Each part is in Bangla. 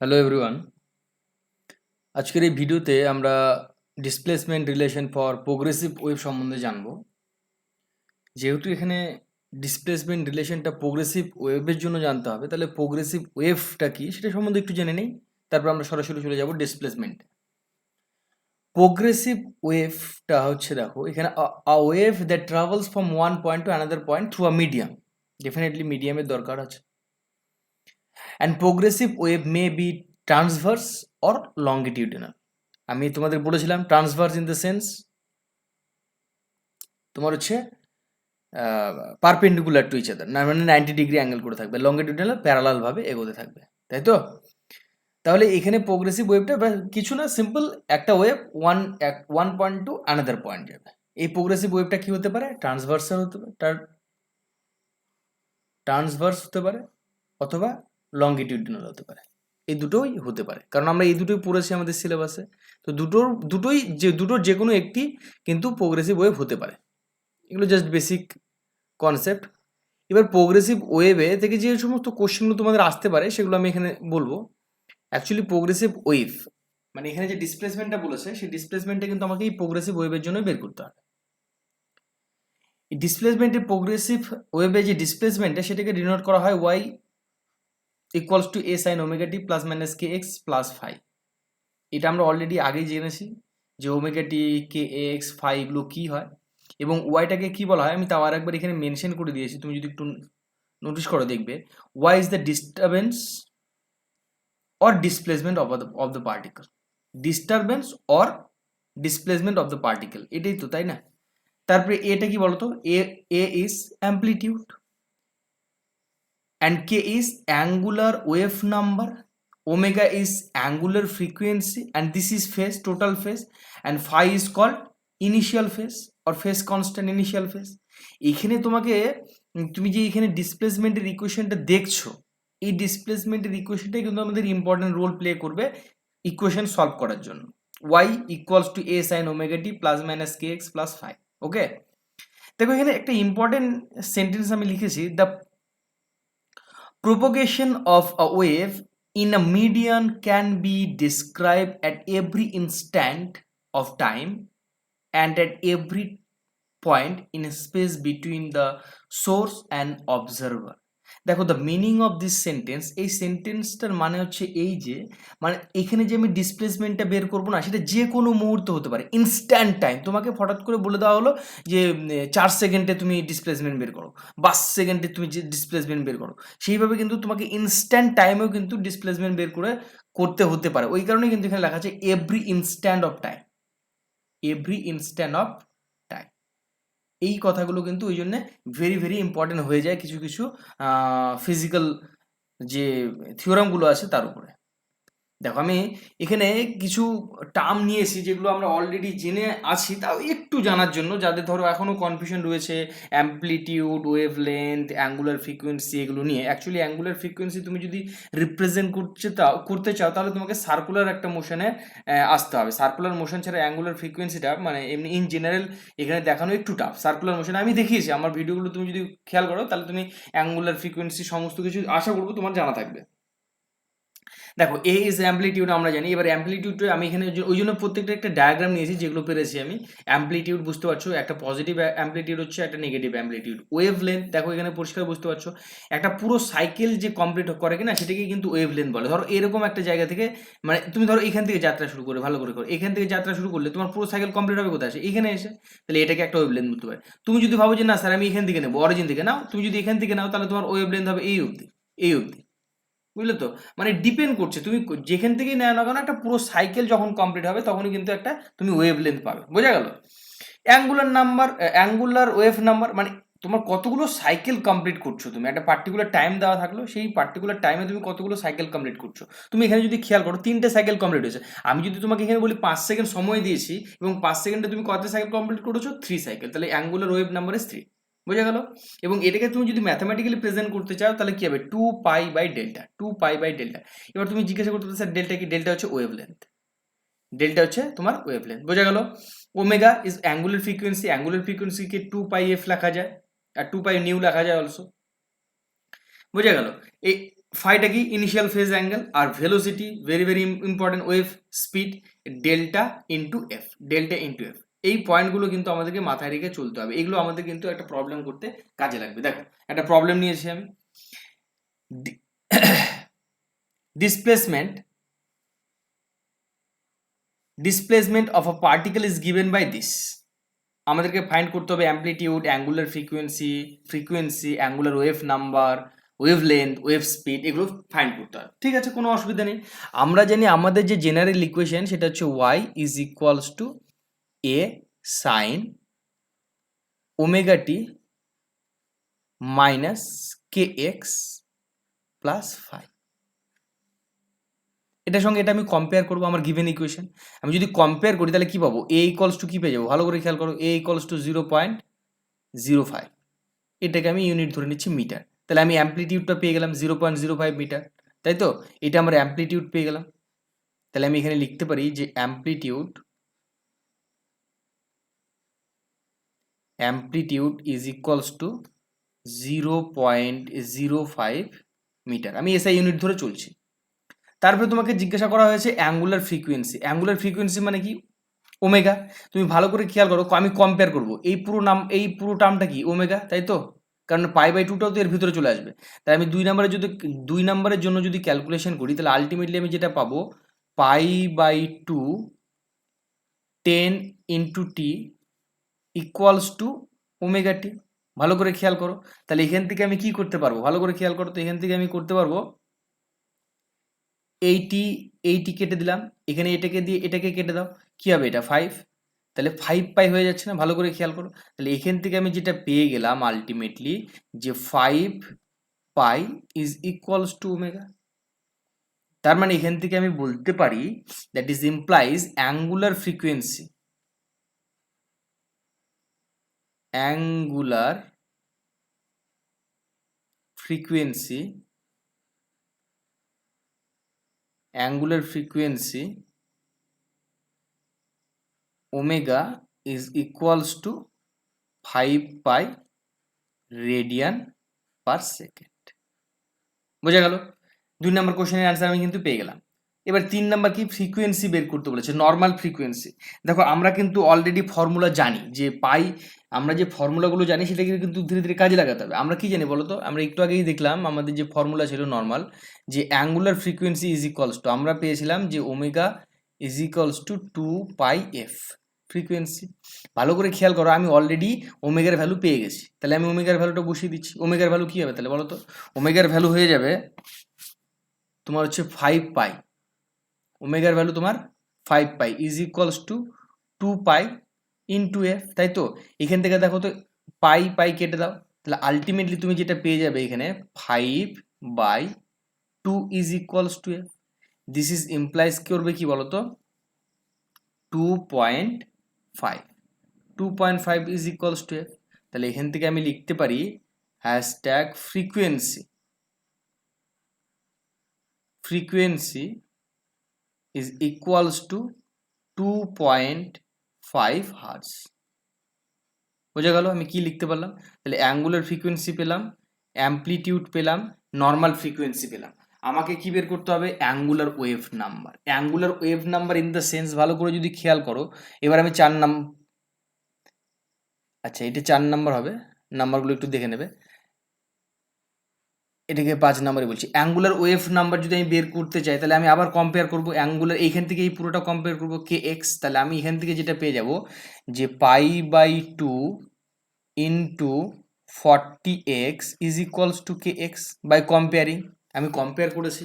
হ্যালো এভরিওয়ান, আজকের এই ভিডিওতে আমরা displacement relation for progressive wave সম্বন্ধে জানব। যেহেতু এখানে ডিসপ্লেসমেন্ট রিলেশনটা প্রোগ্রেসিভ ওয়েভের জন্য জানতে হবে, তাহলে প্রোগ্রেসিভ ওয়েভটা কি সেটা সম্বন্ধে একটু জেনে নেই, তারপর আমরা সরাসরি চলে যাব ডিসপ্লেসমেন্ট। প্রোগ্রেসিভ ওয়েভটা হচ্ছে, দেখো এখানে a wave that travels from one point to another point through a medium. Definitely মিডিয়ামের দরকার আছে। And progressive wave may be transverse or longitudinal. আমি তোমাদের বলেছিলাম ট্রান্সভার্স ইন দ্য সেন্স তোমার হচ্ছে পারপেন্ডিকুলার টু ইচ আদার, না মানে 90 ডিগ্রি অ্যাঙ্গেল করে থাকবে, লঙ্গিটিউডিনাল প্যারালালভাবে এগোতে থাকবে, তাই তো? তাহলে এখানে প্রোগ্রেসিভ ওয়েভটা কিছু না, সিম্পল একটা wave one point to another point যাবে। এই প্রোগ্রেসিভ ওয়েভটা কি হতে পারে? ট্রান্সভার্সাল হতে পারে, ট্রান্সভার্স হতে পারে, অথবা লঙ্গিটিউডিনাল হতে পারে। এই দুটোই হতে পারে, কারণ আমরা এই দুটোই পড়েছি আমাদের সিলেবাসে। তো দুটোর যে কোনো একটি কিন্তু প্রোগ্রেসিভ ওয়েভ হতে পারে। এগুলো জাস্ট বেসিক কনসেপ্ট। এবার প্রোগ্রেসিভ ওয়েভে থেকে যে সমস্ত কোশ্চেনগুলো তোমাদের আসতে পারে সেগুলো আমি এখানে বলবো। অ্যাকচুয়ালি প্রোগ্রেসিভ ওয়েভ মানে এখানে যে ডিসপ্লেসমেন্টটা বলেছে, সেই ডিসপ্লেসমেন্টটা কিন্তু আমাকে এই প্রোগ্রেসিভ ওয়েভের জন্য বের করতে হবে। এই ডিসপ্লেসমেন্টের প্রোগ্রেসিভ ওয়েভে যে ডিসপ্লেসমেন্টটা, সেটাকে ডিনোট করা হয় Y equals to A sine omega T plus minus K X plus phi. এটা আমরা অলরেডি আগেই জেনেছি যে omega T, K X, phi এগুলো কী হয় এবং ওয়াইটাকে কী বলা হয়। আমি তাও আর একবার এখানে মেনশন করে দিয়েছি, তুমি যদি একটু নোটিস করো দেখবে, Y is the disturbance or displacement of the particle, disturbance or displacement of the particle, এটাই তো, তাই না? তারপরে এটা কি বলতো, a is amplitude and k is angular wave number, omega is angular frequency and this is phase, total phase, and phi is called initial phase or phase constant, initial phase। এখানে তোমাকে তুমি যে এখানে ডিসপ্লেসমেন্টের ইকুয়েশনটা দেখছো, এই ডিসপ্লেসমেন্টের ইকুয়েশনটাই কিন্তু আমাদের ইম্পর্টেন্ট রোল প্লে করবে ইকুয়েশন সলভ করার জন্য। y equals to a sin omega t plus minus K X plus phi. Okay, দেখো এখানে একটা ইম্পর্টেন্ট সেন্টেন্স আমি লিখেছি, the propagation of a wave in a medium can be described at every instant of time and at every point in a space between the source and observer। দেখো the meaning of this sentence, এই সেন্টেন্সটার মানে হচ্ছে এই যে, মানে এখানে যে আমি ডিসপ্লেসমেন্টটা বের করবো না, সেটা যে কোনো মুহূর্তে হতে পারে, ইনস্ট্যান্ট টাইম। তোমাকে হঠাৎ করে বলে দেওয়া হলো যে 4 সেকেন্ডে তুমি ডিসপ্লেসমেন্ট বের করো, 5 সেকেন্ডে তুমি যে ডিসপ্লেসমেন্ট বের করো, সেইভাবে কিন্তু তোমাকে ইনস্ট্যান্ট টাইমেও কিন্তু ডিসপ্লেসমেন্ট বের করতে হতে পারে। ওই কারণে কিন্তু এখানে লেখা আছে every instant of time, every instant of time. এই কথাগুলো কিন্তু ওই জন্য ভেরি ভেরি ইম্পর্টেন্ট হয়ে যায় কিছু কিছু ফিজিক্যাল যে থিওরামগুলো আছে তার উপরে। দেখো আমি এখানে কিছু টার্ম নিয়ে এসেছি যেগুলো আমরা অলরেডি জেনে আছি, তাও একটু জানার জন্য, যাদের ধরো এখনও কনফিউশন রয়েছে amplitude, wave length, angular frequency এগুলো নিয়ে। অ্যাকচুয়ালি অ্যাঙ্গুলার ফ্রিকোয়েন্সি তুমি যদি রিপ্রেজেন্ট করতে চাও তাহলে তোমাকে সার্কুলার একটা মোশনে আসতে হবে। সার্কুলার মোশন ছাড়া অ্যাঙ্গুলার ফ্রিকোয়েন্সিটা মানে এমনি ইন জেনারেল এখানে দেখানো একটু টাফ। সার্কুলার মোশনে আমি দেখিয়েছি, আমার ভিডিওগুলো তুমি যদি খেয়াল করো তাহলে তুমি অ্যাঙ্গুলার ফ্রিকোয়েন্সি সমস্ত কিছু আশা করবো তোমার জানা থাকবে। দেখো এ ইজ অ্যাম্পলিটিউড আমরা জানি। এবার অ্যাম্পলিটিউডটা আমি এখানে ওই জন্য প্রত্যেকটা একটা ডায়াগ্রাম নিয়েছি যেগুলো পেরেছি আমি। অ্যাম্পলিটিউড বুঝতে পারছো, একটা পজিটিভ অ্যাম্পলিটিউড হচ্ছে, একটা নেগেটিভ অ্যাম্পলিটিউড। ওয়েভ লেন্থ দেখো এখানে পরিষ্কার বুঝতে পারছো, একটা পুরো সাইকেল যে কমপ্লিট করে কিনা সেটাকে কিন্তু ওয়েভ লেন্থ বলে। ধরো এরকম একটা জায়গা থেকে, মানে তুমি ধরো এখান থেকে যাত্রা শুরু করে, ভালো করে করো, এখান থেকে যাত্রা শুরু করলে তোমার পুরো সাইকেল কমপ্লিট হবে কোথায়? আসে এখানে এসে, তাহলে এটাকে একটা ওয়েভ লেন্থ বলতে পারে। তুমি যদি ভাবো যে না স্যার আমি এখান থেকে নেবো, অরিজিন থেকে নাও, তুমি যদি এখান থেকে নাও তাহলে তোমার ওয়েভ লেন্থ হবে এই অবধি, এই অবধি। বুঝলে তো? মানে ডিপেন্ড করছে তুমি যেখান থেকেই নেও না কেন, একটা পুরো সাইকেল যখন কমপ্লিট হবে তখনই কিন্তু একটা তুমি ওয়েভ লেন্থ পাবে। বোঝা গেল? অ্যাঙ্গুলার ওয়েভ নাম্বার মানে তোমার কতগুলো সাইকেল কমপ্লিট করছো তুমি, একটা পার্টিকুলার টাইম দেওয়া থাকলো, সেই পার্টিকুলার টাইমে তুমি কতগুলো সাইকেল কমপ্লিট করছো। তুমি এখানে যদি খেয়াল করো 3টে সাইকেল কমপ্লিট হয়েছে। আমি যদি তোমাকে এখানে বলি 5 সেকেন্ড সময় দিয়েছি এবং 5 সেকেন্ডে তুমি কত সাইকেল কমপ্লিট করেছো? 3 সাইকেল। তাহলে অ্যাঙ্গুলার ওয়েভ নাম্বার ইজ 3। বোঝা গেল? এবং এটাকে তুমি যদি ম্যাথামেটিক্যালি প্রেজেন্ট করতে চাও তাহলে কি হবে? 2 pi by delta, 2 pi by delta. এবার তুমি জিজ্ঞাসা করতে স্যার ডেল্টা কি? ডেল্টা হচ্ছে ওয়েভ লেন্থ, ডেল্টা হচ্ছে তোমার ওয়েভ লেন্থ। বোঝা গেল? Omega is angular frequency, angular ফ্রিকোয়েন্সিকে 2 পাই এফ লেখা যায় আর 2 পাই নিউ লেখা যায় অলসো। বোঝা গেল? এই ফাইটা কি ইনিশিয়াল ফেজ অ্যাঙ্গেল, আর velocity very very important, wave speed delta into F, delta into F. এই পয়েন্টগুলো কিন্তু আমাদেরকে মাথায় রেখে চলতে হবে, এগুলো আমাদের কিন্তু একটা প্রবলেম করতে কাজে লাগবে। দেখো একটা প্রবলেম নিয়েছি আমি, displacement of a particle is given by this। আমাদেরকে ফাইন্ড করতে হবে amplitude, angular frequency, angular wave number, wave length, wave speed, এগুলো ফাইন্ড করতে হবে। ঠিক আছে, কোনো অসুবিধা নেই। আমরা জানি আমাদের যে জেনারেল ইকুয়েশন সেটা হচ্ছে y is equals to a sine omega T minus K X plus phi. এটার সঙ্গে এটা আমি কম্পেয়ার করবো আমার গিভেন ইকুয়েশন। আমি যদি কম্পেয়ার করি তাহলে কি পাবো, এ ইকুয়ালস টু কি পেয়ে যাবো, ভালো করে খেয়াল করো, এ ইকুয়ালস টু 0.05, এটাকে আমি ইউনিট ধরে নিচ্ছি মিটার। তাহলে আমি অ্যাম্পলিটিউডটা পেয়ে গেলাম 0.05 মিটার, তাই তো? এটা আমার অ্যাম্পলিটিউড পেয়ে গেলাম। তাহলে আমি এখানে লিখতে পারি যে amplitude is equals to 0.05 metre. আমি এসআই ইউনিট ধরে চলছি। তারপরে তোমাকে জিজ্ঞাসা করা হয়েছে অ্যাঙ্গুলার ফ্রিকোয়েন্সি। অ্যাঙ্গুলার ফ্রিকোয়েন্সি মানে কি, ওমেগা। তুমি ভালো করে খেয়াল করো, আমি কম্পেয়ার করব, এই পুরো টার্মটা কি ওমেগা, তাই তো? কারণ π/2টাও তো এর ভিতরে চলে আসবে। তাই আমি 2 নম্বরের জন্য যদি ক্যালকুলেশন করি তাহলে আলটিমেটলি আমি যেটা পাবো π/2 10 into T equals to omega T. ভালো করে খেয়াল করো, তাহলে এখান থেকে আমি কি করতে পারবো, ভালো করে খেয়াল করো, তো এখান থেকে আমি করতে পারবো এইটি কেটে দিলাম, এখানে এটাকে দিয়ে এটাকে কেটে দাও, কি হবে এটা 5, তাহলে 5π হয়ে যাচ্ছে না? ভালো করে খেয়াল করো, তাহলে এখান থেকে আমি যেটা পেয়ে গেলাম আলটিমেটলি যে 5π ইজ ইকুয়ালস টু ওমেগা। তার মানে এখান থেকে আমি বলতে পারি that is implies angular frequency omega is equals to 5π radian per second. বোঝা গেল? 2 নম্বর কোশ্চেনের অ্যান্সার আমি কিন্তু পেয়ে গেলাম। এবার 3 নম্বর কি, ফ্রিকোয়েন্সি বের করতে বলেছে, নর্মাল ফ্রিকোয়েন্সি। দেখো আমরা কিন্তু অলরেডি ফর্মুলা জানি যে আমরা যে ফর্মুলাগুলো জানি সেটাকে কিন্তু ধীরে ধীরে কাজে লাগাতে হবে। আমরা কি জানি বলো তো, আমরা একটু আগেই দেখলাম আমাদের যে ফর্মুলা ছিল নর্মাল, যে angular frequency is equals two, আমরা পেয়েছিলাম যে omega is equals two 2πf frequency. ভালো করে খেয়াল করো, আমি অলরেডি ওমেগার ভ্যালু পেয়ে গেছি, তাহলে আমি ওমেগার ভ্যালুটা বসিয়ে দিচ্ছি। ওমেগার ভ্যালু কি হবে তাহলে বলো তো, ওমেগার ভ্যালু হয়ে যাবে তোমার হচ্ছে 5π, ওমেগার ভ্যালু তোমার 5π is equals to 2π into F, তাই তো? এখান থেকে দেখো তো পাই কেটে দাও, তাহলে আলটিমেটলি তুমি যেটা পেয়ে যাবে এখানে 5/2 is equals two F. This is implies করবে কি বলতো 2.5 ইজ ইকুয়ালস টু এফ। তাহলে এখান থেকে আমি লিখতে পারি hashtag frequency is equals to 2.5 hertz. বোঝা গেল আমি কি লিখতে পারলাম? তাহলে অ্যাঙ্গুলার ফ্রিকোয়েন্সি পেলাম, অ্যাম্পলিটিউড পেলাম, নর্মাল ফ্রিকোয়েন্সি পেলাম। আমাকে কি বের করতে হবে, angular wave number. Angular wave number in the sense, ভালো করে যদি খেয়াল করো, এবার আমি 4 নাম্বার, আচ্ছা এটা 4 নাম্বার হবে, নাম্বারগুলো একটু দেখে নেবে, এটাকে 5 নাম্বারে বলছি। অ্যাঙ্গুলার ওয়েভ নাম্বার যদি আমি বের করতে চাই তাহলে আমি আবার কম্পেয়ার করব অ্যাঙ্গুলার, এইখান থেকে এই পুরোটা কম্পেয়ার করব কে এক্স, তাহলে আমি এখান থেকে যেটা পেয়ে যাব যে π/2 into 40x is equals to K X by comparing. আমি কম্পেয়ার করেছি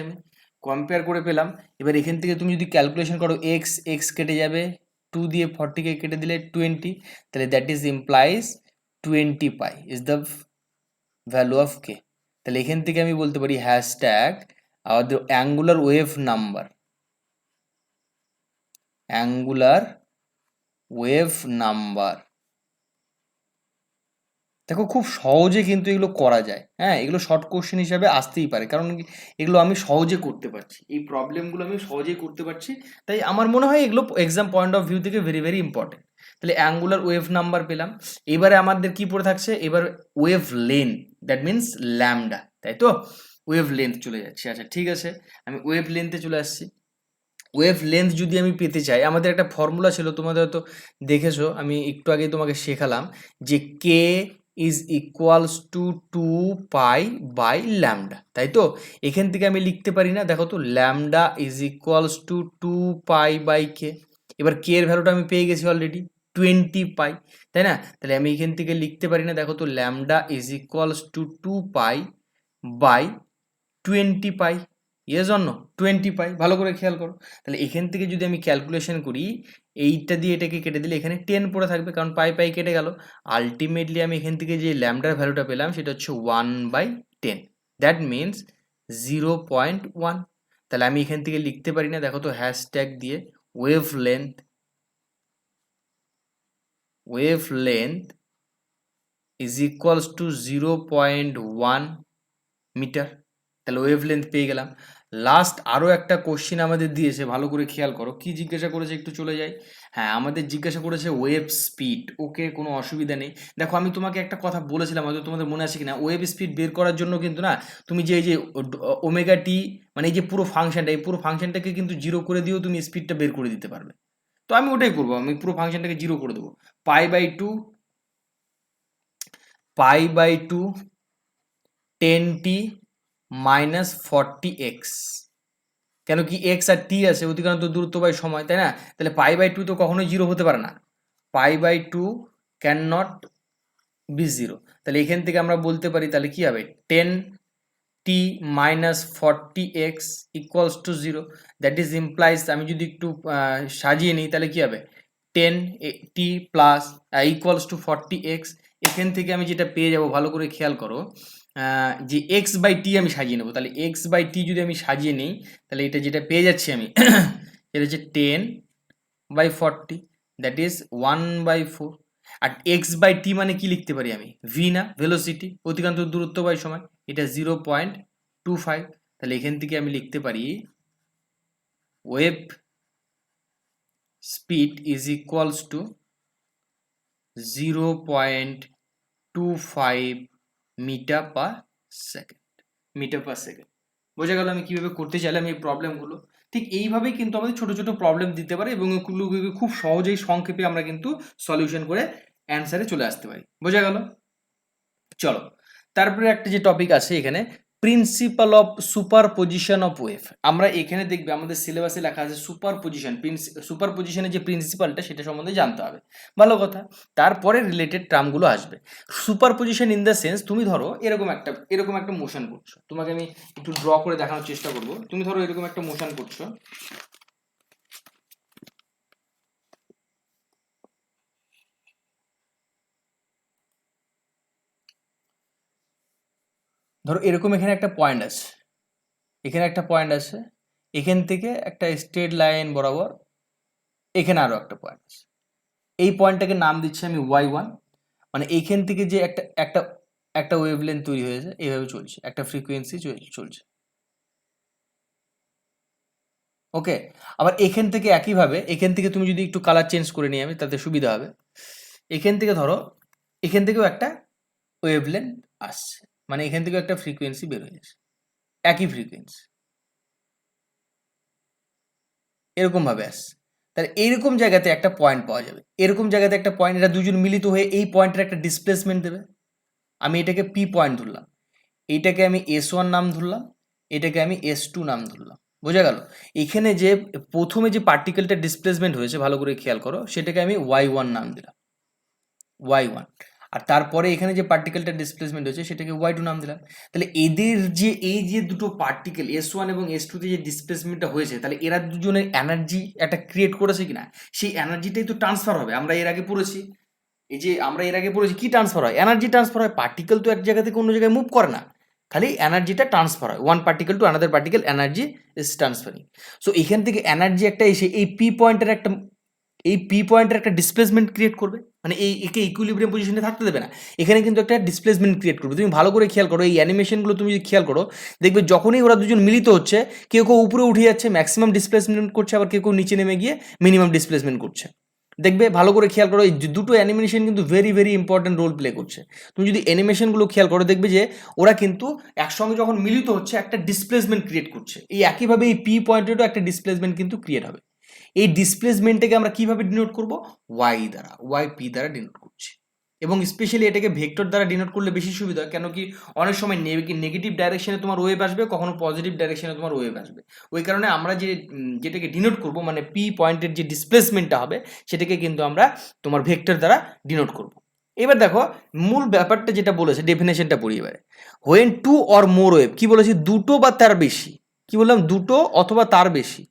আমি কম্পেয়ার করে পেলাম। এবার এখান থেকে তুমি যদি ক্যালকুলেশন করো এক্স কেটে যাবে, 2 দিয়ে 40কে কেটে দিলে 20, তাহলে that is implies 20π is the value of K. তাহলে এখান থেকে আমি বলতে পারি হ্যাশট্যাগ আমাদের অ্যাঙ্গুলার ওয়েভ নাম্বার। দেখো খুব সহজে কিন্তু এগুলো করা যায়, হ্যাঁ, এগুলো শর্ট কোশ্চেন হিসাবে আসতেই পারে, কারণ এগুলো আমি সহজে করতে পারছি, এই প্রবলেমগুলো আমি সহজেই করতে পারছি, তাই আমার মনে হয় এগুলো এক্সাম পয়েন্ট অফ ভিউ থেকে ভেরি ভেরি ইম্পর্টেন্ট। তাহলে অ্যাঙ্গুলার ওয়েভ নাম্বার পেলাম। এবারে আমাদের কি পড়ে থাকছে, এবার wave length, that means lambda, তাই তো? ওয়েভ লেন্থ চলে যাচ্ছে। আচ্ছা ঠিক আছে, আমি ওয়েভ লেন্থে চলে আসছি। ওয়েভ লেন্থ যদি আমি পেতে চাই, আমাদের একটা ফর্মুলা ছিল, তোমাদের হয়তো দেখেছো, আমি একটু আগে তোমাকে শেখালাম যে কে ইজ ইকুয়ালস টু 2π/λ, তাই তো? এখান থেকে আমি লিখতে পারি না, দেখো তো, lambda is equals two 2π/k। এবার কে এর ভ্যালুটা আমি পেয়ে গেছি অলরেডি 20π, তাই না? তাহলে আমি এখান থেকে লিখতে পারি না, দেখো তো, lambda is equals to 2π/20π। Yes or no? 20π, ভালো করে খেয়াল করো। তাহলে এখান থেকে যদি আমি ক্যালকুলেশন করি, এইটা দিয়ে এটাকে কেটে দিলে এখানে 10 পড়ে থাকবে, কারণ পাই পাই কেটে গেল। আলটিমেটলি আমি এখান থেকে যে ল্যামডার ভ্যালুটা পেলাম সেটা হচ্ছে 1/10, দ্যাট মিনস 0.1। তাহলে আমি এখান থেকে লিখতে পারি না, দেখো তো, হ্যাশট্যাগ দিয়ে wavelength is equals to 0.1 metre. তাহলে ওয়েভ লেন্থ পেয়ে গেলাম। লাস্ট আরও একটা কোশ্চিন আমাদের দিয়েছে, ভালো করে খেয়াল করো, কি জিজ্ঞাসা করেছে, একটু চলে যাই। হ্যাঁ, আমাদের জিজ্ঞাসা করেছে ওয়েভ স্পিড। ওকে, কোনো অসুবিধা নেই। দেখো, আমি তোমাকে একটা কথা বলেছিলাম, হয়তো তোমাদের মনে আছে কিনা, ওয়েভ স্পিড বের করার জন্য কিন্তু না, তুমি যে এই যে ওমেগা টি, মানে এই যে পুরো ফাংশনটা, এই পুরো ফাংশনটাকে কিন্তু জিরো করে দিয়েও তুমি স্পিডটা বের করে দিতে পারবে। তো আমি ওটাই করবো, আমি পুরো ফাংশনটাকে জিরো করে দেবো। π/2 10t -40x, কেন কি এক্স আর টি আছে, অতিক্রান্ত দূরত্ব বাই সময়, তাই না? তাহলে π/2 তো কখনোই জিরো হতে পারে না, π/2 ক্যান নট বি জিরো। তাহলে এখান থেকে আমরা বলতে পারি, তাহলে কি হবে, 10t -40x equals to 0, that is implies, আমি যদি একটু সাজিয়ে নিই তাহলে কি হবে, 10t plus equals to 40x। এখান থেকে আমি যেটা পেয়ে যাব, ভালো করে খেয়াল করো, যে x/t আমি সাজিয়ে নেবো। তাহলে x/t যদি আমি সাজিয়ে নিই, তাহলে এটা যেটা পেয়ে যাচ্ছি আমি এটা হচ্ছে 10/40, দ্যাট ইজ 1/4। আর x/t মানে কি লিখতে পারি আমি, ভি না, ভেলোসিটি, অতিক্রান্ত দূরত্ব বাই সময়, এটা 0.25। তাহলে এখান থেকে আমি লিখতে পারি wave speed is equals to 0.25 metre per second. বোঝা গেল আমি কিভাবে করতে চাইলাম এই প্রবলেমগুলো। ঠিক এইভাবেই কিন্তু আমাদের ছোট ছোট প্রবলেম দিতে পারে, এবং এগুলোকে খুব সহজেই সংক্ষেপে আমরা কিন্তু সলিউশন করে অ্যান্সারে চলে আসতে পারি। বোঝা গেল? চলো, তারপরে একটা যে টপিক আছে এখানে, principal of superposition of wave. আমরা এখানে দেখবে আমাদের সিলেবাসে লেখা আছে সুপারপজিশনের যে প্রিন্সিপালটা, সেটা সম্বন্ধে জানতে হবে, ভালো কথা। তারপরে রিলেটেড টার্মগুলো আসবে। সুপারপজিশন ইন দ্য সেন্স, তুমি ধরো এরকম একটা মোশন করছো, তোমাকে আমি একটু ড্র করে দেখানোর চেষ্টা করব। তুমি ধরো এরকম একটা মোশন করছো, ধরো এরকম এখানে একটা পয়েন্ট আছে, এখান থেকে একটা স্ট্রেট লাইন বরাবর এখানে আরো একটা পয়েন্ট আছে। এই পয়েন্টটাকে নাম দিচ্ছি আমি y1। মানে এইখান থেকে যে একটা ওয়েভলেন্থ তৈরি হয়েছে, এইভাবে চলছে, একটা ফ্রিকোয়েন্সি চলছে। ওকে, আবার এখান থেকে একইভাবে, এখান থেকে তুমি যদি একটু কালার চেঞ্জ করে নিই আমি, তাতে সুবিধা হবে। এখান থেকে ধরো, এখান থেকেও একটা ওয়েভলেন্থ আসছে, মানে এখান থেকেও একটা ফ্রিকোয়েন্সি বের হয়ে যাচ্ছে, একই ফ্রিকোয়েন্সি, এরকম ভাবে আসছে। তাহলে এইরকম জায়গাতে একটা পয়েন্ট পাওয়া যাবে, এরকম জায়গাতে একটা পয়েন্ট, এটা দুজন মিলিত হয়ে এই পয়েন্টের একটা ডিসপ্লেসমেন্ট দেবে। আমি এটাকে পি পয়েন্ট ধরলাম, এইটাকে আমি S1 নাম ধরলাম, এটাকে আমি S2 নাম ধরলাম। বোঝা গেল? এখানে যে প্রথমে যে পার্টিকেলটা ডিসপ্লেসমেন্ট হয়েছে, ভালো করে খেয়াল করো, সেটাকে আমি y1 নাম দিলাম, y1। আর তারপরে এখানে যে পার্টিকেলটা ডিসপ্লেসমেন্ট হয়েছে, সেটাকে y2 নাম দিলাম। তাহলে এদের যে এই যে দুটো পার্টিকেল S1 এবং S2 তে যে ডিসপ্লেসমেন্টটা হয়েছে, তাহলে এরা দুজনের এনার্জি একটা ক্রিয়েট করেছে কিনা, সেই এনার্জিটাই তো ট্রান্সফার হবে। আমরা এর আগে পড়েছি, কি ট্রান্সফার হয়, এনার্জি ট্রান্সফার হয়। পার্টিকেল তো এক জায়গা থেকে অন্য জায়গায় মুভ করে না, খালি এনার্জিটা ট্রান্সফার হয়, one particle to another particle, energy is transferring. So এখান থেকে এনার্জি একটা এসে এই পি পয়েন্টের একটা ডিসপ্লেসমেন্ট ক্রিয়েট করবে, মানে একে ইকুইলিব্রিয়াম পজিশনে থাকতে দেবে না, এখানে কিন্তু একটা ডিসপ্লেসমেন্ট ক্রিয়েট করবে। তুমি ভালো করে খেয়াল করো, এই অ্যানিমেশনগুলো তুমি যদি খেয়াল করো, দেখবে যখনই ওরা দুজন মিলিত হচ্ছে, কেউ উপরে উঠে যাচ্ছে, ম্যাক্সিমাম ডিসপ্লেসমেন্ট করছে, আবার কেউ নিচে নেমে গিয়ে মিনিমাম ডিসপ্লেসমেন্ট করছে। দেখবে ভালো করে খেয়াল করো, এই দুটো অ্যানিমেশন কিন্তু very very important role play করছে। তুমি যদি অ্যানিমেশনগুলো খেয়াল করো দেখবে যে ওরা কিন্তু একসঙ্গে যখন মিলিত হচ্ছে একটা ডিসপ্লেসমেন্ট ক্রিয়েট করছে। এই একইভাবে এই পি পয়েন্টেরও একটা ডিসপ্লেসমেন্ট কিন্তু ক্রিয়েট হবে। এই ডিসপ্লেসমেন্টটাকে আমরা কিভাবে ডিনোট করব? ওয়াই দ্বারা, ওয়াই পি দ্বারা ডিনোট করছি। এবং স্পেশালি এটাকে ভেক্টর দ্বারা ডিনোট করলে বেশি সুবিধা হয়, কেন কি অনেক সময় নেগেটিভ ডাইরেকশনে তোমার ওয়েভ আসবে, কখনো পজিটিভ ডাইরেকশনে তোমার ওয়েভ আসবে। ওই কারণে আমরা যেটাকে ডিনোট করব মানে পি পয়েন্টের যে ডিসপ্লেসমেন্টটা হবে সেটাকে কিন্তু আমরা তোমার ভেক্টর দ্বারা ডিনোট করব। এবার দেখো মূল ব্যাপারটা যেটা বলেছে, ডেফিনেশনটা পড়ি এবারে। When two or more wave, কি বলেছি? দুটো বা তার বেশি। কি বললাম? দুটো অথবা তার বেশি।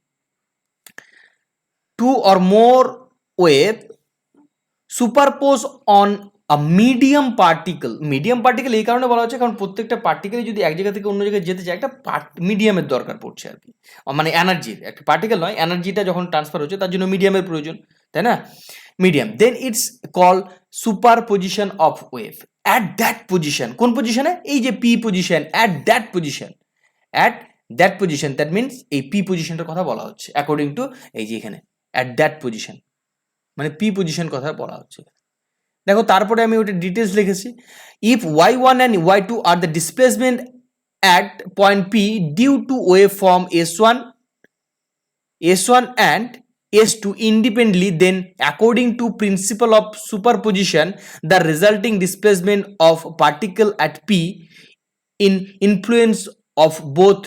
Two or more wave superpose on a medium particle এই কারণে বলা হচ্ছে কারণ প্রত্যেকটা পার্টিকেলই যদি এক জায়গা থেকে অন্য জায়গায় যেতে চায় একটা মিডিয়ামের দরকার পড়ছে আর কি, মানে এনার্জির। একটা পার্টিকেল নয়, এনার্জিটা যখন ট্রান্সফার হচ্ছে তার জন্য মিডিয়ামের প্রয়োজন, তাই না? Medium, then it's call superposition of wave at that position. কোন পজিশনে? এই যে P position, at that position, at that position, that means এই পি পজিশনটার কথা বলা হচ্ছে অ্যাকর্ডিং টু এই যে এখানে অ্যাট দ্যাট পজিশন, মানে পি পজিশন কথা বলা হচ্ছে। দেখো তারপরে আমি ওটা ডিটেলস লিখেছি। If Y one and Y two are the displacement at point P due to wave form S1 and S2 independently, then according to principle of superposition, the resulting displacement of particle at P in influence of both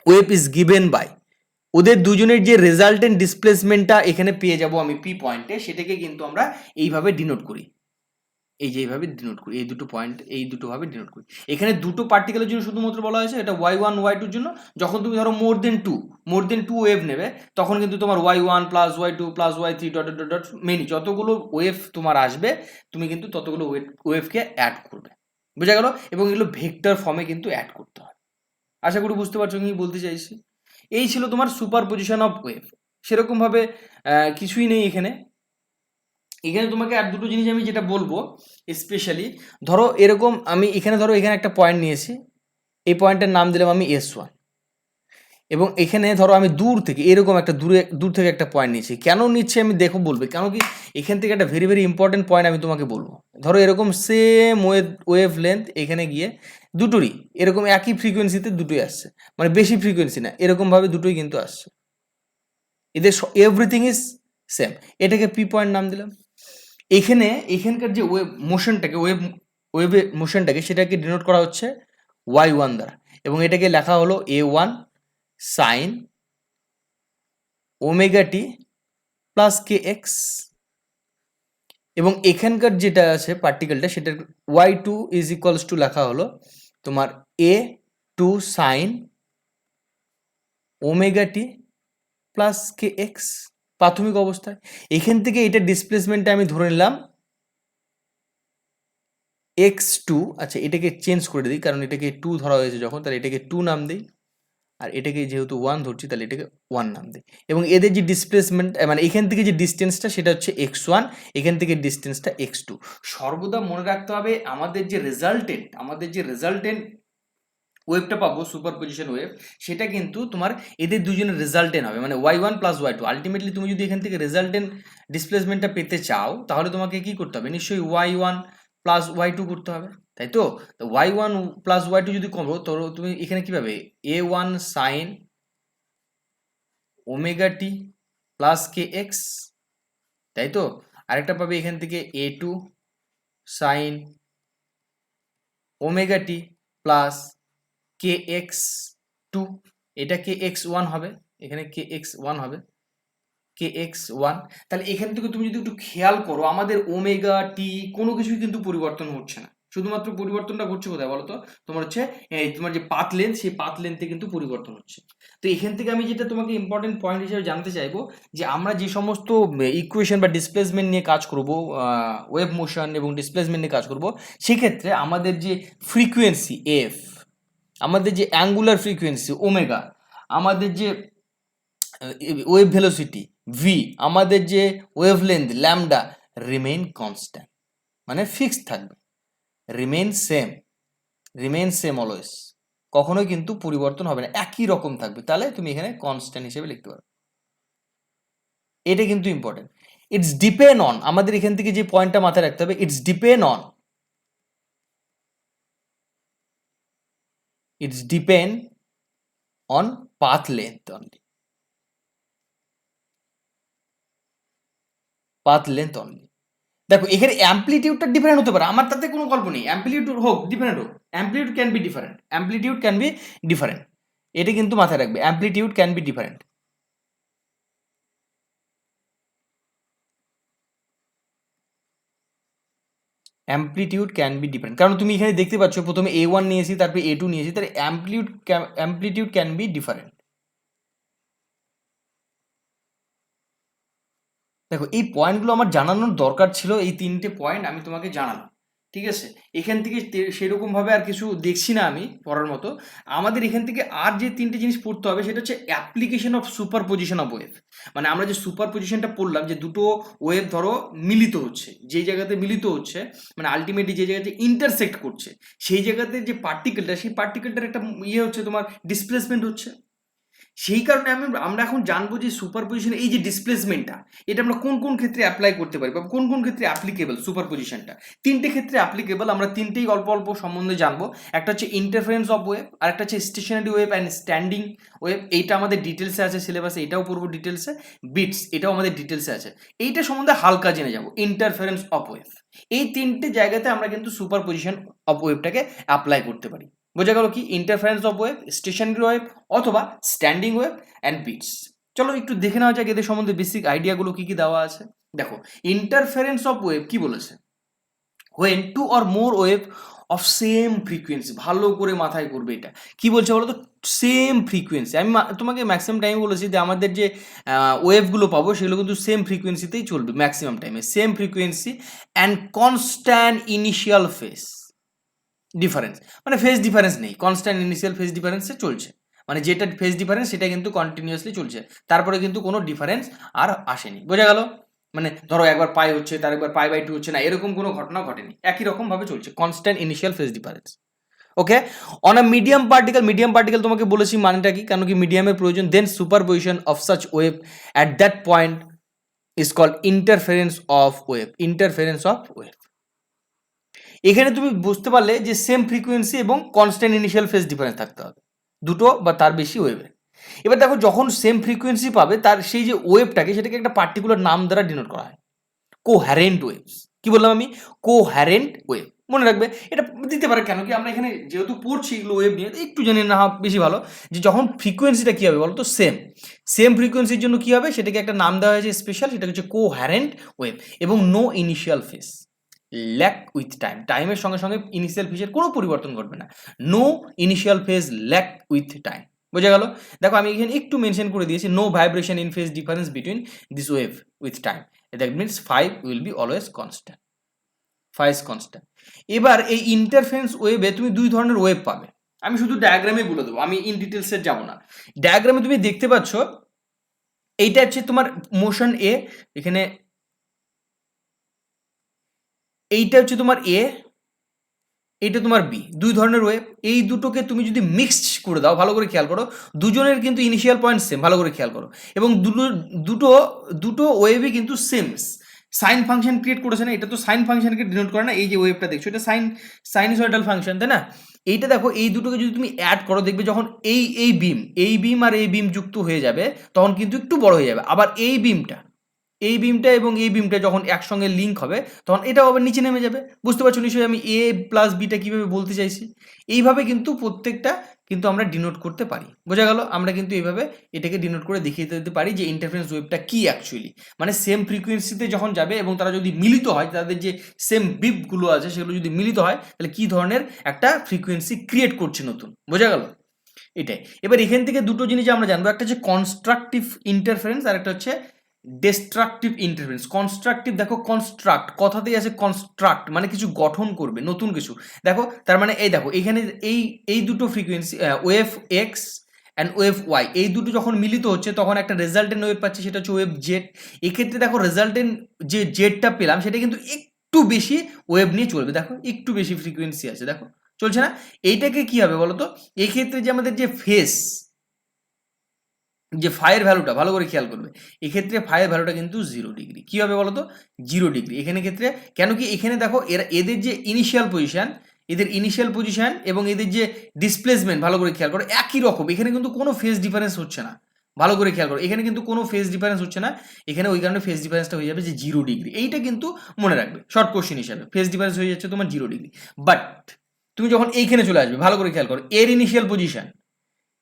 wave is given by, ওদের দুজনের যে রেজাল্টেন্ট ডিসপ্লেসমেন্টটা এখানে পেয়ে যাব আমি পি পয়েন্টে, সেটাকে কিন্তু আমরা এইভাবে ডিনোট করি। এই যে এইভাবে ডিনোট করি, এই দুটো পয়েন্ট এই দুটো ভাবে ডিনোট করি। এখানে দুটো পার্টিকেলের জন্য শুধুমাত্র বলা হয়েছে, এটা y1 y2 জন্য। যখন তুমি ধরো মোর দেন টু ওয়েভ নেবে তখন কিন্তু তোমার y1 plus y2 plus y3 dot dot dot many যতগুলো ওয়েভ তোমার আসবে তুমি কিন্তু ততগুলো ওয়েভকে অ্যাড করবে। বোঝা গেল? এবং এগুলো ভেক্টর ফর্মে কিন্তু অ্যাড করতে হয়। আশা করি বুঝতে পারছো কি বলতে চাইছি। এই ছিল তোমার সুপার পজিশন অফ ওয়েভ। সেরকম ভাবে কিছুই নেই এখানে। এখানে তোমাকে আর দুটো জিনিস আমি যেটা বলবো স্পেশালি, ধরো এরকম আমি এখানে ধরো এখানে একটা পয়েন্ট নিয়েছি, এই পয়েন্টের নাম দিলাম আমি S1, এবং এখানে ধরো আমি দূর থেকে এরকম একটা দূর থেকে একটা পয়েন্ট নিয়েছি। কেন নিচ্ছি আমি দেখো বলবে, কেন কি এখান থেকে একটা ভেরি ভেরি ইম্পর্টেন্ট পয়েন্ট আমি তোমাকে বলবো। ধরো এরকম সেম ওয়েভ লেন্থ এখানে গিয়ে দুটোরই এরকম একই ফ্রিকোয়েন্সিতে দুটোই আসছে, মানে বেশি ফ্রিকোয়েন্সি না, এরকমভাবে দুটোই কিন্তু আসছে, এদের এভরিথিং ইজ সেম। এটাকে পি পয়েন্ট নাম দিলাম। এখানকার যে ওয়েভে মোশনটাকে সেটাকে ডিনোট করা হচ্ছে y1 দ্বারা, এবং এটাকে লেখা হলো a1 sign omega T plus kx, এবং এখানকার যেটা আছে পার্টিকেলটা সেটার y2 ইজ ইকুয়ালস টু লেখা হলো তোমার a2 sign omega T plus kx প্রাথমিক অবস্থায়। এখান থেকে এটা ডিসপ্লেসমেন্টটা আমি ধরে নিলাম x2। আচ্ছা এটাকে চেঞ্জ করে দিই, কারণ এটাকে 2 ধরা হয়েছে যখন, তাহলে এটাকে 2 নাম দিই, আর এটাকে যেহেতু 1 ধরছি তাহলে এটাকে 1 নাম দিই। এবং এদের যে ডিসপ্লেসমেন্ট মানে এখান থেকে যে ডিস্টেন্সটা সেটা হচ্ছে x1, এখান থেকে ডিস্টেন্সটা x2। সর্বদা মনে রাখতে হবে আমাদের যে রেজাল্টেন্ট ওয়েভটা পাবো সুপার পজিশন ওয়েভ, সেটা কিন্তু তোমার এদের দুজনের রেজাল্টেন্ট হবে, মানে y1 প্লাস y2। আলটিমেটলি তুমি যদি এখান থেকে রেজাল্টেন্ট ডিসপ্লেসমেন্টটা পেতে চাও তাহলে তোমাকে কি করতে হবে? নিশ্চয়ই y1 প্লাস y2 করতে হবে, তাই তো? y1 প্লাস y2 যদি করো তো তুমি এখানে কি পাবে? a1 sign omega T plus kx, তাই তো? আরেকটা পাবে এখান থেকে a2 sign omega T plus kx2, এটা kx1 হবে, এখানে kx1 হবে, kx1। তাহলে এখান থেকে তুমি যদি একটু খেয়াল করো আমাদের ওমেগা টি কোনো কিছুই কিন্তু পরিবর্তন হচ্ছে না, শুধুমাত্র পরিবর্তনটা ঘটছে কোথায় বলো তো? তোমার হচ্ছে তোমার যে পাথ লেন্থ, সেই পাথ লেন্থে কিন্তু পরিবর্তন হচ্ছে। তো এখান থেকে আমি যেটা তোমাকে ইম্পর্টেন্ট পয়েন্ট হিসেবে জানতে চাইবো যে আমরা যে সমস্ত ইকুয়েশন বা ডিসপ্লেসমেন্ট নিয়ে কাজ করব, ওয়েভ মোশন এবং ডিসপ্লেসমেন্ট নিয়ে কাজ করব, সেক্ষেত্রে আমাদের যে ফ্রিকোয়েন্সি এফ, আমাদের যে অ্যাঙ্গুলার ফ্রিকোয়েন্সি ওমেগা, আমাদের যে ওয়েভ ভেলোসিটি ভি, আমাদের যে wave length lambda remain constant, মানে ফিক্সড থাকবে, রিমেইন সেম অলওয়েজ, কখনোই কিন্তু পরিবর্তন হবে না, একই রকম থাকবে। তাহলে তুমি এখানে কনস্ট্যান্ট হিসেবে লিখতে পারো। এটা কিন্তু ইম্পর্টেন্ট। ইটস ডিপেন্ড অন, আমাদের এখান থেকে যে পয়েন্টটা মাথায় রাখতে হবে, it's depend on path length only, path length only. দেখো এখানে অ্যাম্পলিটিউডটা ডিফারেন্ট হতে পারে, আমার তাতে কোনো গল্প নেই, অ্যাম্পলিটিউড হোক ডিফারেন্ট হোক, amplitude can be different, amplitude can be different, এটা কিন্তু মাথায় রাখবে, amplitude can be different. Amplitude can be different, কারণ তুমি এখানে দেখতে পাচ্ছ প্রথমে A1 নিয়েছি, তারপরে A2 নিয়েছি, তাহলে অ্যাম্পলিটিউড ক্যান বি ডিফারেন্ট। দেখো এই পয়েন্টগুলো আমার জানানোর দরকার ছিল, এই তিনটে পয়েন্ট আমি তোমাকে জানালাম, ঠিক আছে। এখান থেকে সেরকম ভাবে আর কিছু দেখছি না আমি পড়ার মতো। আমাদের এখান থেকে আর যে তিনটে জিনিস পড়তে হবে সেটা হচ্ছে application of super position of wave. মানে আমরা যে সুপার পজিশনটা পড়লাম, যে দুটো ওয়েভ ধরো মিলিত হচ্ছে, যেই জায়গাতে মিলিত হচ্ছে মানে আলটিমেটলি যে জায়গাতে ইন্টারসেক্ট করছে, সেই জায়গাতে যে পার্টিকেলটা, সেই পার্টিকেলটার একটা ইয়ে হচ্ছে তোমার ডিসপ্লেসমেন্ট হচ্ছে। সেই কারণে আমরা এখন জানবো যে সুপারপজিশন এই যে ডিসপ্লেসমেন্টটা, এটা আমরা কোন কোন ক্ষেত্রে অ্যাপ্লাই করতে পারি বা কোন কোন ক্ষেত্রে অ্যাপ্লিকেবল সুপারপজিশনটা। তিনটে ক্ষেত্রে অ্যাপ্লিকেবল, আমরা তিনটেই অল্প অল্প সম্বন্ধে জানবো। একটা হচ্ছে ইন্টারফারেন্স অফ ওয়েভ, আর একটা হচ্ছে stationary wave and standing wave, এইটা আমাদের ডিটেলসে আছে সিলেবাসে, এটাও পড়বো ডিটেলসে। বিটস, এটাও আমাদের ডিটেলসে আছে, এইটা সম্বন্ধে হালকা জেনে যাবো। ইন্টারফারেন্স অফ ওয়েভ, এই তিনটে জায়গাতে আমরা কিন্তু সুপারপজিশন অফ ওয়েভটাকে অ্যাপ্লাই করতে পারি। বোঝা গেল কি? Interference of wave, stationary wave অথবা স্ট্যান্ডিং ওয়েভ অ্যান্ড বিটস। চলো একটু দেখে নেওয়া যাক এদের সম্বন্ধে বেসিক আইডিয়াগুলো কি কি দেওয়া আছে। দেখো ইন্টারফারেন্স অফ ওয়েভ কি বলেছে, when two or more wave of same frequency, ভালো করে মাথায় করবে এটা কি বলছে বলো তো, সেম ফ্রিকোয়েন্সি। আমি তোমাকে ম্যাক্সিমাম টাইমে বলেছি যে আমাদের যে ওয়েভগুলো পাবো সেগুলো কিন্তু সেম ফ্রিকোয়েন্সিতেই চলবে ম্যাক্সিমাম টাইমে, same frequency and constant initial phase difference, মানে ফেজ ডিফারেন্স নেই, কনস্ট্যান্ট ইনিশিয়াল ফেজ ডিফারেন্সে চলছে, মানে যেটা ফেজ ডিফারেন্স সেটা কিন্তু কন্টিনিউয়াসলি চলছে, তারপরে কিন্তু কোনো ডিফারেন্স আর আসেনি। বোঝা গেল? মানে ধরো একবার পাই হচ্ছে, তার একবার π/2 হচ্ছে না, এরকম কোনো ঘটনা ঘটেনি, একই রকম ভাবে চলছে, constant initial phase difference. Okay, on a medium particle তোমাকে বলেছি মানেটা কি, কেন কি মিডিয়ামের প্রয়োজন, then superposition of such wave at that point is called interference of wave, interference of wave. এখানে তুমি বুঝতে পারলে যে সেম ফ্রিকোয়েন্সি এবং কনস্ট্যান্ট ইনিশিয়াল ফেজ ডিফারেন্স থাকতে হবে দুটো বা তার বেশি ওয়েভে। এবার দেখো যখন সেম ফ্রিকোয়েন্সি পাবে, তার সেই যে ওয়েভটাকে সেটাকে একটা পার্টিকুলার নাম দ্বারা ডিনোট করা হয়, কোহ্যারেন্ট ওয়েভস। কি বললাম আমি? কোহ্যারেন্ট ওয়েভ। মনে রাখবে এটা দিতে পারে, কেন কি আমরা এখানে যেহেতু পড়ছি এগুলো ওয়েভ নিয়ে, একটু জেনে না বেশি ভালো, যে যখন ফ্রিকোয়েন্সিটা কী হবে বলো তো, সেম ফ্রিকোয়েন্সির জন্য কী হবে, সেটাকে একটা নাম দেওয়া হয়েছে স্পেশাল, সেটা হচ্ছে কোহ্যারেন্ট ওয়েভ, এবং no initial phase, lag with time, টাইমের সঙ্গে সঙ্গে ইনিশিয়াল ফেজের কোনো পরিবর্তন ঘটবে না, no initial phase lag with time. বোঝা গেল? দেখো আমি এখানে একটু মেনশন করে দিয়েছি, no vibration in phase difference between this wave with time, that means phi will be always constant, phi is constant. এবার এই ইন্টারফারেন্স ওয়েভে তুমি দুই ধরনের ওয়েভ পাবে, আমি শুধু ডায়াগ্রামে বলে দেবো, আমি ইন ডিটেলসে যাব না। ডায়াগ্রামে তুমি দেখতে পাচ্ছ এইটা হচ্ছে তোমার মোশন এ, এখানে এইটা হচ্ছে তোমার এ, এইটা তোমার বি, দুই ধরনের ওয়েভ। এই দুটোকে তুমি যদি মিক্সড করে দাও, ভালো করে খেয়াল করো, দুজনের কিন্তু ইনিশিয়াল পয়েন্ট সেম, ভালো করে খেয়াল করো, এবং দুটো দুটো ওয়েভই কিন্তু সেম সাইন ফাংশন ক্রিয়েট করেছে না, এটা তো সাইন ফাংশনকে ডিনোট করে না, এই যে ওয়েভটা দেখছো এটা সাইনোসয়েডাল ফাংশন, তাই না? এইটা দেখো, এই দুটোকে যদি তুমি অ্যাড করো, দেখবে যখন এই বিম আর এই বিম যুক্ত হয়ে যাবে তখন কিন্তু একটু বড় হয়ে যাবে, আবার এই বিমটা এবং এই বিমটা যখন একসঙ্গে লিঙ্ক হবে তখন এটাও আবার নিচে নেমে যাবে। বুঝতে পারছো নিশ্চয়ই আমি এ প্লাস বিটা কীভাবে বলতে চাইছি? এইভাবে কিন্তু প্রত্যেকটা কিন্তু আমরা ডিনোট করতে পারি। বোঝা গেল? আমরা কিন্তু এইভাবে এটাকে ডিনোট করে দেখিয়ে দিতে পারি যে ইন্টারফারেন্স ওয়েভটা কি অ্যাকচুয়ালি, মানে সেম ফ্রিকোয়েন্সিতে যখন যাবে এবং তারা যদি মিলিত হয়, তাদের যে সেম বিপগুলো আছে সেগুলো যদি মিলিত হয়, তাহলে কি ধরনের একটা ফ্রিকোয়েন্সি ক্রিয়েট করছে নতুন। বোঝা গেল? এটাই। এবার এখান থেকে দুটো জিনিস আমরা জানবো, একটা হচ্ছে কনস্ট্রাকটিভ ইন্টারফারেন্স আর একটা হচ্ছে ডিস্ট্রাকটিভ ইন্টারফারেন্স। কনস্ট্রাকটিভ, দেখো কনস্ট্রাক্ট কথাতেই আছে, কনস্ট্রাক্ট মানে কিছু গঠন করবে, নতুন কিছু। দেখো তার মানে এই দেখো এখানে এই দুটো frequency wave X and wave Y, এই দুটো যখন মিলিত হচ্ছে তখন একটা রেজাল্টেন্ট ওয়েভ পাচ্ছি, সেটা হচ্ছে ওয়েভ জেড। এক্ষেত্রে দেখো রেজাল্টেন্ট যে জেডটা পেলাম সেটা কিন্তু একটু বেশি ওয়েভ নিয়ে চলবে, দেখো একটু বেশি ফ্রিকোয়েন্সি আছে, দেখো চলছে না? এইটাকে কি হবে বলো তো, এক্ষেত্রে যে আমাদের যে ফেস, যে ফাইয়ের ভ্যালুটা ভালো করে খেয়াল করবে, এক্ষেত্রে ফাইয়ের ভ্যালুটা কিন্তু 0 ডিগ্রি। কী হবে বলো তো? 0 ডিগ্রি। এখানে ক্ষেত্রে কেন কি এখানে দেখো এদের যে ইনিশিয়াল পজিশন এবং এদের যে ডিসপ্লেসমেন্ট ভালো করে খেয়াল করো একই রকম। এখানে কিন্তু কোনো ফেজ ডিফারেন্স হচ্ছে না, ভালো করে খেয়াল করো, এখানে কিন্তু কোনো ফেজ ডিফারেন্স হচ্ছে না। এখানে ওই কারণে ফেজ ডিফারেন্সটা হয়ে যাবে যে 0 ডিগ্রি। এইটা কিন্তু মনে রাখবে শর্ট কোশ্চেন হিসাবে, ফেজ ডিফারেন্স হয়ে যাচ্ছে তোমার 0 ডিগ্রি। বাট তুমি যখন এইখানে চলে আসবে, ভালো করে খেয়াল করো, এর ইনিশিয়াল পজিশন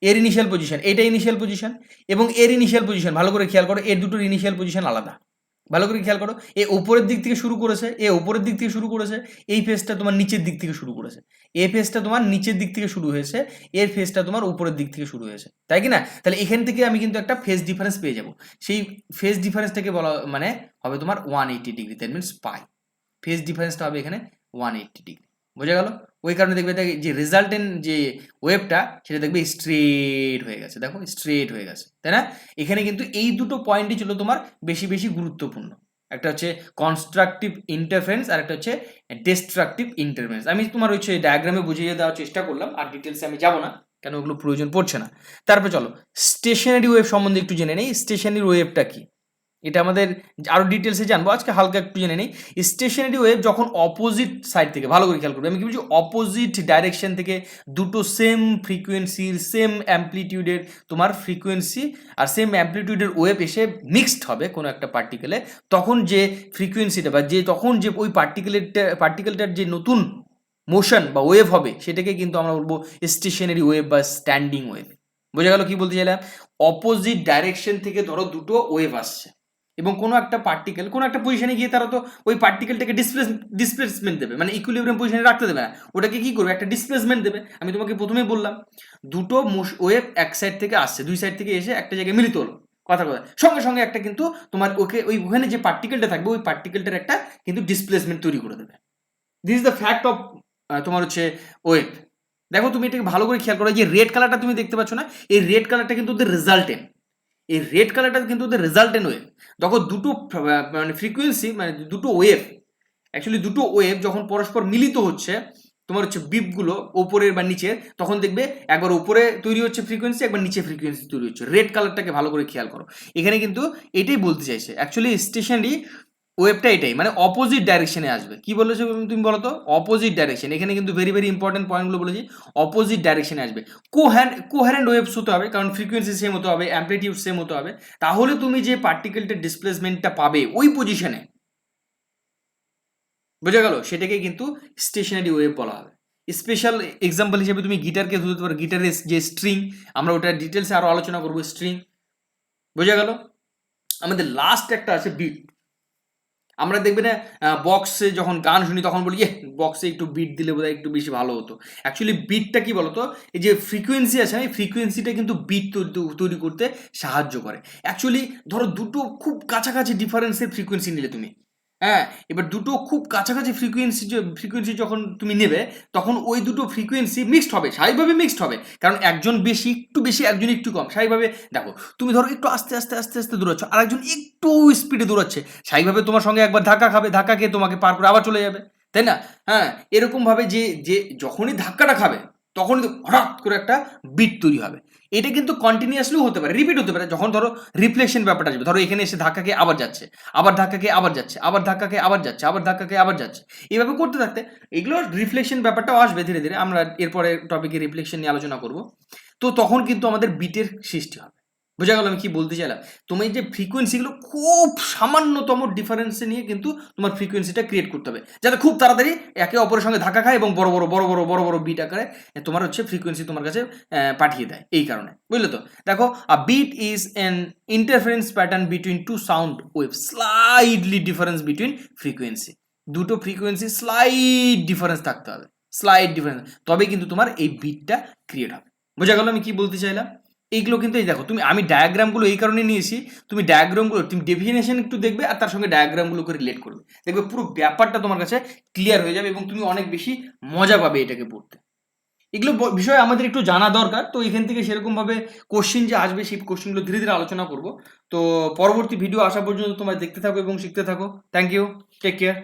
এটা ইনিশিয়াল পজিশন এবং এর ইনিশিয়াল পজিশন ভালো করে খেয়াল করো, এর দুটোর ইনিশিয়াল পজিশন আলাদা। ভালো করে খেয়াল করো, উপরের দিক থেকে শুরু করেছে, এই ফেজটা তোমার নিচের দিক থেকে শুরু করেছে, এই ফেজটা তোমার নিচের দিক থেকে শুরু হয়েছে, এর ফেজটা তোমার উপরের দিক থেকে শুরু হয়েছে, তাই কি না? তাহলে এখান থেকে আমি কিন্তু একটা ফেজ ডিফারেন্স পেয়ে যাব। সেই ফেজ ডিফারেন্সটাকে বলা মানে হবে তোমার 180 degree. That means pi phase ডিফারেন্সটা হবে এখানে 180 ডিগ্রি। বোঝা গেল? ওই কারণে দেখবে যে রেজাল্টেন্ট যে ওয়েভটা সেটা দেখবে স্ট্রেট হয়ে গেছে। দেখো স্ট্রেট হয়ে গেছে, তাই না? এখানে কিন্তু এই দুটো পয়েন্টই ছিল তোমার বেশি বেশি গুরুত্বপূর্ণ। একটা হচ্ছে কনস্ট্রাকটিভ ইন্টারফারেন্স আর একটা হচ্ছে ডিস্ট্রাকটিভ ইন্টারফারেন্স। আমি তোমার হচ্ছে ডায়াগ্রামে বুঝিয়ে দেওয়ার চেষ্টা করলাম, আর ডিটেলসে আমি যাব না, কেন ওগুলো প্রয়োজন পড়ছে না। তারপর চলো স্টেশনারি ওয়েভ সম্বন্ধে একটু জেনে নেই। স্টেশনারি ওয়েভটা কি, এটা আমাদের আরো ডিটেলসে জানবো, আজকে হালকা একটু জেনে নেই। স্টেশনারি ওয়েভ যখন অপোজিট সাইড থেকে, ভালো করে খেয়াল করবে, আমি কি বলছি, অপোজিট ডাইরেকশন থেকে দুটো সেম ফ্রিকোয়েন্সির সেম অ্যাম্পলিটিউডের তোমার ফ্রিকোয়েন্সি আর সেম অ্যাম্পলিটিউডের ওয়েভ এসে মিক্সড হবে কোনো একটা পার্টিকেলে, তখন যে ফ্রিকোয়েন্সিটা বা তখন যে ওই পার্টিকেলটার যে নতুন মোশন বা ওয়েভ হবে সেটাকে কিন্তু আমরা বলবো স্টেশনারি ওয়েভ বা স্ট্যান্ডিং ওয়েভ। বোঝা গেল কি বলতে চাইলাম? অপোজিট ডাইরেকশন থেকে ধরো দুটো ওয়েভ আসছে এবং কোনো একটা পার্টিকেল কোনো একটা পজিশনে গিয়ে তারা তো ওই পার্টিকেলটাকে ডিসপ্লেসমেন্ট দেবে, মানে ইকুইলিব্রিয়াম পজিশনে রাখতে দেবে না, ওটাকে কি করবে, একটা ডিসপ্লেসমেন্ট দেবে। আমি তোমাকে প্রথমেই বললাম দুটো ওয়েভ এক সাইড থেকে আসছে, দুই সাইড থেকে এসে একটা জায়গায় মিলিত হলো, কথা সঙ্গে সঙ্গে একটা কিন্তু তোমার ওখানে যে পার্টিকেলটা থাকবে ওই পার্টিকেলটার একটা কিন্তু ডিসপ্লেসমেন্ট তৈরি করে দেবে। This is the fact of তোমার হচ্ছে ওয়েভ। দেখো তুমি এটাকে ভালো করে খেয়াল করো, যে রেড কালারটা তুমি দেখতে পাচ্ছ না, এই রেড কালারটা কিন্তু ওদের রেজাল্টেন্ট, এই রেড কালারটা কিন্তু ওদের রেজাল্টেন্ট ওয়েভ। যখন দুটো মানে ফ্রিকোয়েন্সি মানে দুটো ওয়েভ, অ্যাকচুয়ালি দুটো ওয়েভ যখন পরস্পর মিলিত হচ্ছে তোমার হচ্ছে বিপগুলো ওপরের বা নিচের, তখন দেখবে একবার উপরে তৈরি হচ্ছে ফ্রিকোয়েন্সি, একবার নিচে ফ্রিকোয়েন্সি তৈরি হচ্ছে। রেড কালারটাকে ভালো করে খেয়াল করো, এখানে কিন্তু এটাই বলতে চাইছে অ্যাকচুয়ালি স্টেশনারি ওয়েভটা এটাই, মানে অপোজিট ডাইরেকশনে আসবে। কি বলেছো তুমি বলো তো? Opposite direction. এখানে কিন্তু ভেরি ভেরি ইম্পর্টেন্ট পয়েন্টগুলো বলেছি, অপোজিট ডাইরেকশনে আসবে। কোহ্যারেন্ট ওয়েভস হতে হবে, কারণ ফ্রিকোয়েন্সি সেম হতে হবে, অ্যাম্পলিটিউড সেম হতে হবে, তাহলে তুমি যে পার্টিকেলটার ডিসপ্লেসমেন্টটা পাবে ওই পজিশনে, বোঝা গেল, সেটাকে কিন্তু স্টেশনারি ওয়েভ বলা হবে। স্পেশাল এক্সাম্পল হিসেবে তুমি গিটারকে ধরতে পারো, গিটারের যে স্ট্রিং, আমরা ওটা ডিটেলসে আরো আলোচনা করবো স্ট্রিং। বোঝা গেল? আমাদের লাস্ট একটা আছে বিট। আমরা দেখবে না বক্সে যখন গান শুনি তখন বলি বক্সে একটু বিট দিলে বোধহয় একটু বেশি ভালো হতো। অ্যাকচুয়ালি বিটটা কি বলতো, এই যে ফ্রিকোয়েন্সি আছে এই ফ্রিকোয়েন্সিটা কিন্তু বিট তৈরি করতে সাহায্য করে। অ্যাকচুয়ালি ধরো দুটো খুব কাছাকাছি ডিফারেন্সের ফ্রিকোয়েন্সি নিলে তুমি, হ্যাঁ, এবার দুটো খুব কাছাকাছি ফ্রিকোয়েন্সি যখন তুমি নেবে তখন ওই দুটো ফ্রিকোয়েন্সি মিক্সড হবে, স্বাভাবিকভাবে মিক্সড হবে, কারণ একজন একটু বেশি একজন একটু কম। স্বাভাবিকভাবে দেখো তুমি ধরো একটু আস্তে আস্তে আস্তে আস্তে দৌড়াচ্ছ, আর একজন একটু স্পিডে দৌড়াচ্ছে, স্বাভাবিকভাবে তোমার সঙ্গে একবার ধাক্কা খাবে, ধাক্কা খেয়ে তোমাকে পার করে আবার চলে যাবে, তাই না? হ্যাঁ, এরকমভাবে যে যে যখনই ধাক্কাটা খাবে তখন হঠাৎ করে একটা বিট তৈরি হবে। এটা কিন্তু কন্টিনিউয়াসলিও হতে পারে, রিপিট হতে পারে। যখন ধরো রিফ্লেকশন ব্যাপারটা আসবে, ধরো এখানে এসে ধাক্কা খেয়ে আবার যাচ্ছে, আবার ধাক্কা খেয়ে আবার যাচ্ছে, আবার ধাক্কা খেয়ে আবার যাচ্ছে, আবার ধাক্কা খেয়ে আবার যাচ্ছে, এইভাবে করতে থাকতে এগুলো রিফ্লেকশন ব্যাপারটাও আসবে ধীরে ধীরে। আমরা এরপরে টপিকে রিফ্লেকশন নিয়ে আলোচনা করব। তো তখন কিন্তু আমাদের বিটের সৃষ্টি হবে। বোঝা গেল আমি কি বলতে চাইলাম? তুমি যে ফ্রিকোয়েন্সিগুলো খুব সামান্যতম ডিফারেন্সে নিয়ে কিন্তু তোমার ফ্রিকোয়েন্সিটা ক্রিয়েট করতে হবে, যাতে খুব তাড়াতাড়ি একে অপরের সঙ্গে ধাক্কা খায় এবং বড় বড় বড় বড় বড় বড় বিট আকারে তোমার হচ্ছে ফ্রিকোয়েন্সি তোমার কাছে পাঠিয়ে দেয়। এই কারণে, বুঝলে তো? দেখো, a beat is an interference pattern between two sound wave, slightly difference between frequency. দুটো ফ্রিকোয়েন্সি স্লাইড ডিফারেন্স থাকতে হবে, স্লাইড ডিফারেন্স, তবে কিন্তু তোমার এই বিটটা ক্রিয়েট হবে। বোঝা গেল আমি কি বলতে চাইলাম? এইগুলো কিন্তু এই দেখো তুমি, আমি ডায়াগ্রামগুলো এই কারণে নিয়েছি, তুমি ডায়াগ্রামগুলো তুমি ডেফিনেশন একটু দেখবে আর তার সঙ্গে ডায়াগ্রামগুলোকে রিলেট করবে, দেখবে পুরো ব্যাপারটা তোমার কাছে ক্লিয়ার হয়ে যাবে এবং তুমি অনেক বেশি মজা পাবে এটাকে পড়তে। এগুলো বিষয়ে আমাদের একটু জানা দরকার। তো এখান থেকে সেরকমভাবে কোশ্চিন যে আসবে সেই কোশ্চিনগুলো ধীরে ধীরে আলোচনা করব। তো পরবর্তী ভিডিও আসা পর্যন্ত তোমরা দেখতে থাকো এবং শিখতে থাকো। Thank you, take care.